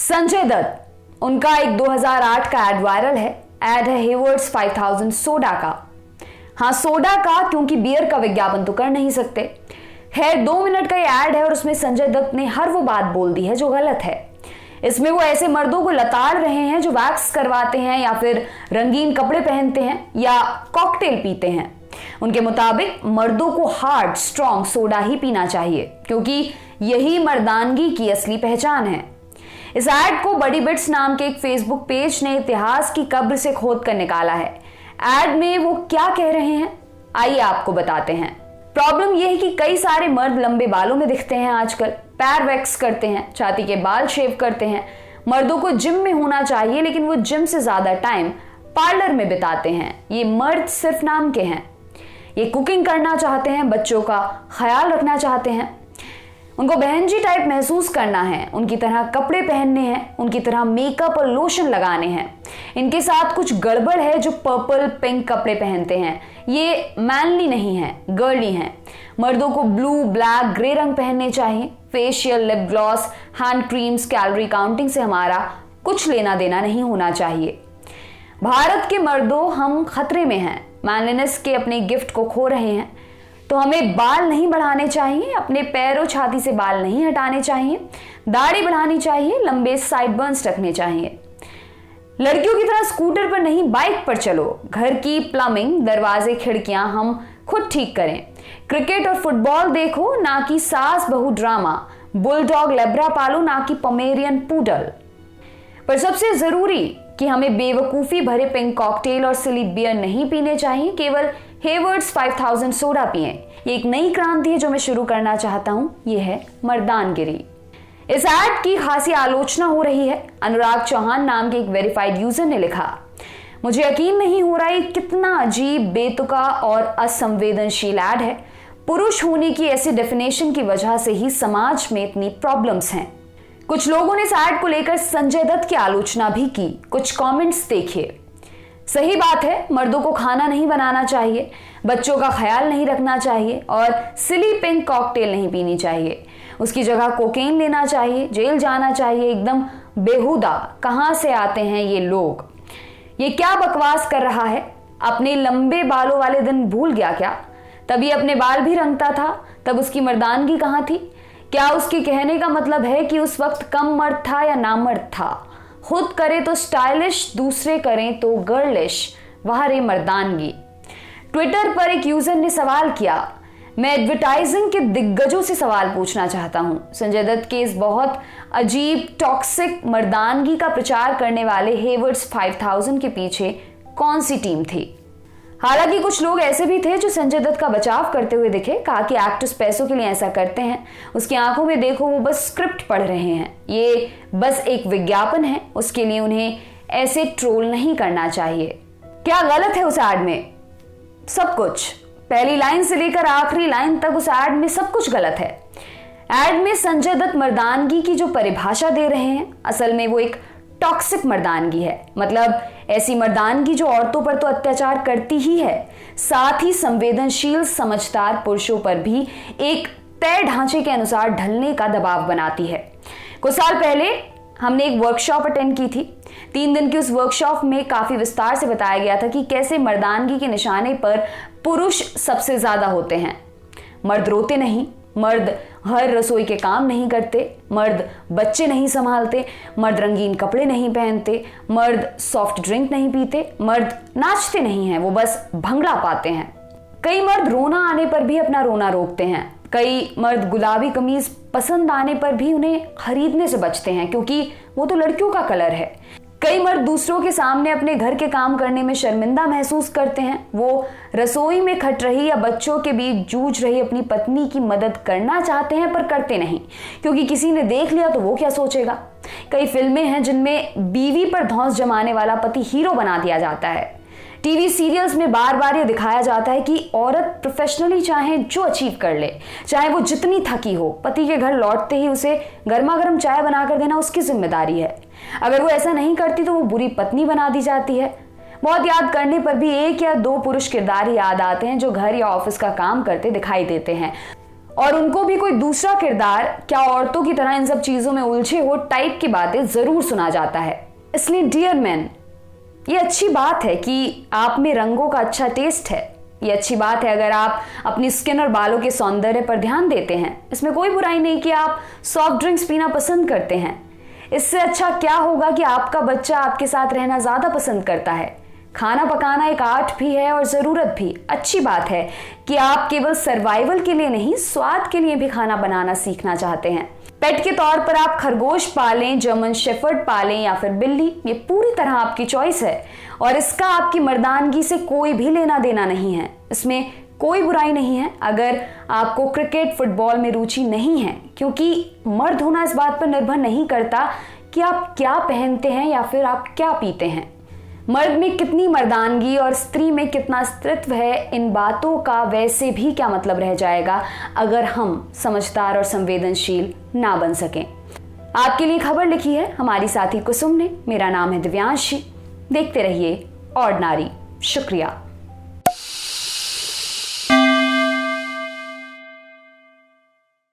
संजय दत्त, उनका एक 2008 का एड वायरल है। एड है हेवर्ड्स 5000 सोडा का। हाँ, सोडा का, क्योंकि बियर का विज्ञापन तो कर नहीं सकते। है 2 मिनट का ये एड है और उसमें संजय दत्त ने हर वो बात बोल दी है जो गलत है। इसमें वो ऐसे मर्दों को लताड़ रहे हैं जो वैक्स करवाते हैं या फिर रंगीन कपड़े पहनते हैं या कॉकटेल पीते हैं। उनके मुताबिक मर्दों को हार्ड स्ट्रॉन्ग सोडा ही पीना चाहिए, क्योंकि यही मर्दानगी की असली पहचान है। इस एड को बड़ी बिट्स नाम के एक फेसबुक पेज ने इतिहास की कब्र से खोद कर निकाला है। एड में वो क्या कह रहे हैं, आइए आपको बताते हैं। प्रॉब्लम यह है कि कई सारे मर्द लंबे बालों में दिखते हैं आजकल, पैर वैक्स करते हैं, छाती के बाल शेव करते हैं। मर्दों को जिम में होना चाहिए, लेकिन वो जिम से ज्यादा टाइम पार्लर में बिताते हैं। ये मर्द सिर्फ नाम के हैं। ये कुकिंग करना चाहते हैं, बच्चों का ख्याल रखना चाहते हैं, उनको बहनजी टाइप महसूस करना है, उनकी तरह कपड़े पहनने हैं, उनकी तरह मेकअप और लोशन लगाने हैं। इनके साथ कुछ गड़बड़ है जो पर्पल पिंक कपड़े पहनते हैं। ये मैनली नहीं है, गर्ली हैं। मर्दों को ब्लू, ब्लैक, ग्रे रंग पहनने चाहिए। Facial, lip gloss, hand creams, calorie counting से हमारा कुछ लेना देना नहीं होना चाहिए। भारत के मर्दों, हम खतरे में हैं। मैनलीनेस के अपने गिफ्ट को खो रहे हैं। तो हमें बाल नहीं बढ़ाने चाहिए, अपने पैरों छाती से बाल नहीं हटाने चाहिए, दाढ़ी बढ़ानी चाहिए, लंबे साइडबर्न्स रखने चाहिए। लड़कियों की तरह स्कूटर पर नहीं, बाइक पर चलो। घर की प्लम्बिंग, दरवाजे, खिड़कियां हम खुद ठीक करें। क्रिकेट और फुटबॉल देखो, ना कि सास बहू ड्रामा। बुलडॉग लेब्रा पालो, ना कि पमेरियन पूडल। पर सबसे जरूरी कि हमें बेवकूफी भरे पिंक कॉकटेल और सिली बियर नहीं पीने चाहिए, केवल हेवर्ड्स 5000 सोडा पिएं। ये एक नई क्रांति है जो मैं शुरू करना चाहता हूं। ये है मर्दानगिरी। इस एड की खासी आलोचना हो रही है। अनुराग चौहान नाम के एक वेरीफाइड यूजर ने लिखा, मुझे यकीन नहीं हो रहा है कितना अजीब, बेतुका और असंवेदनशील एड है। पुरुष होने की ऐसी डेफिनेशन की वजह से ही समाज में इतनी प्रॉब्लम्स हैं। कुछ लोगों ने इस एड को लेकर संजय दत्त की आलोचना भी की। कुछ कमेंट्स देखिए। सही बात है, मर्दों को खाना नहीं बनाना चाहिए, बच्चों का ख्याल नहीं रखना चाहिए और सिली पिंक कॉकटेल नहीं पीनी चाहिए। उसकी जगह कोकेन लेना चाहिए, जेल जाना चाहिए। एकदम बेहुदा, कहां से आते हैं ये लोग? ये क्या बकवास कर रहा है? अपने लंबे बालों वाले दिन भूल गया क्या? तभी अपने बाल भी रंगता था, तब उसकी मर्दानगी कहां थी? क्या उसके कहने का मतलब है कि उस वक्त कम मर्द था या नामर्द था? खुद करे तो स्टाइलिश, दूसरे करें तो गर्लिश, वह रे मर्दानगी। ट्विटर पर एक यूजर ने सवाल किया, मैं एडवर्टाइजिंग के दिग्गजों से सवाल पूछना चाहता हूं, संजय दत्त के इस बहुत अजीब टॉक्सिक मर्दानगी का प्रचार करने वाले हेवर्ड्स 5000 के पीछे कौन सी टीम थी? हालांकि कुछ लोग ऐसे भी थे जो संजय दत्त का बचाव करते हुए दिखे। कहा कि एक्टर्स पैसों के लिए ऐसा करते हैं, उसकी आंखों में देखो वो बस स्क्रिप्ट पढ़ रहे हैं, ये बस एक विज्ञापन है, उसके लिए उन्हें ऐसे ट्रोल नहीं करना चाहिए। क्या गलत है उस एड में? सब कुछ। पहली लाइन से लेकर आखिरी लाइन तक उस एड में सब कुछ गलत है। एड में संजय दत्त मर्दानगी की जो परिभाषा दे रहे हैं, असल में वो एक टॉक्सिक मर्दानगी है। मतलब ऐसी मर्दानगी जो औरतों पर तो अत्याचार करती ही है, साथ ही संवेदनशील समझदार पुरुषों पर भी एक तय ढांचे के अनुसार ढलने का दबाव बनाती है। कुछ साल पहले हमने एक वर्कशॉप अटेंड की थी। 3 दिन की उस वर्कशॉप में काफी विस्तार से बताया गया था कि कैसे मर्दानगी के निशाने पर पुरुष सबसे ज्यादा होते हैं। मर्द रोते नहीं, मर्द हर रसोई के काम नहीं करते, मर्द बच्चे नहीं संभालते, मर्द रंगीन कपड़े नहीं पहनते, मर्द सॉफ्ट ड्रिंक नहीं पीते, मर्द नाचते नहीं हैं, वो बस भंगड़ा पाते हैं। कई मर्द रोना आने पर भी अपना रोना रोकते हैं। कई मर्द गुलाबी कमीज पसंद आने पर भी उन्हें खरीदने से बचते हैं, क्योंकि वो तो लड़कियों का कलर है। कई मर्द दूसरों के सामने अपने घर के काम करने में शर्मिंदा महसूस करते हैं। वो रसोई में खट रही या बच्चों के बीच जूझ रही अपनी पत्नी की मदद करना चाहते हैं, पर करते नहीं, क्योंकि किसी ने देख लिया तो वो क्या सोचेगा। कई फिल्में हैं जिनमें बीवी पर धौंस जमाने वाला पति हीरो बना दिया जाता है। टीवी सीरियल्स में बार बार ये दिखाया जाता है कि औरत प्रोफेशनली चाहे जो अचीव कर ले, चाहे वो जितनी थकी हो, पति के घर लौटते ही उसे गर्मा गर्म चाय बनाकर देना उसकी जिम्मेदारी है। अगर वो ऐसा नहीं करती तो वो बुरी पत्नी बना दी जाती है। बहुत याद करने पर भी 1 या 2 पुरुष किरदार याद आते हैं जो घर या ऑफिस का काम करते दिखाई देते हैं। और उनको भी कोई दूसरा किरदार क्या औरतों की तरह इन सब चीजों में उलझे हो टाइप की बातें जरूर सुना जाता है। इसलिए डियर मैन, ये अच्छी बात है कि आप में रंगों का अच्छा टेस्ट है। ये अच्छी बात है अगर आप अपनी स्किन और बालों के सौंदर्य पर ध्यान देते हैं। इसमें कोई बुराई नहीं कि आप सॉफ्ट ड्रिंक्स पीना पसंद करते हैं। इससे अच्छा क्या होगा कि आपका बच्चा आपके साथ रहना ज्यादा पसंद करता है। खाना पकाना एक आर्ट भी है और जरूरत भी। अच्छी बात है कि आप केवल सर्वाइवल के लिए नहीं, स्वाद के लिए भी खाना बनाना सीखना चाहते हैं। पेट के तौर पर आप खरगोश पालें, जर्मन शेफर्ड पालें या फिर बिल्ली, ये पूरी तरह आपकी चॉइस है और इसका आपकी मर्दानगी से कोई भी लेना देना नहीं है। इसमें कोई बुराई नहीं है अगर आपको क्रिकेट फुटबॉल में रुचि नहीं है, क्योंकि मर्द होना इस बात पर निर्भर नहीं करता कि आप क्या पहनते हैं या फिर आप क्या पीते हैं। मर्द में कितनी मर्दानगी और स्त्री में कितना स्त्रीत्व है, इन बातों का वैसे भी क्या मतलब रह जाएगा अगर हम समझदार और संवेदनशील ना बन सकें। आपके लिए खबर लिखी है हमारी साथी कुसुम ने। मेरा नाम है दिव्यांशी। देखते रहिए ऑर्डिनरी। शुक्रिया।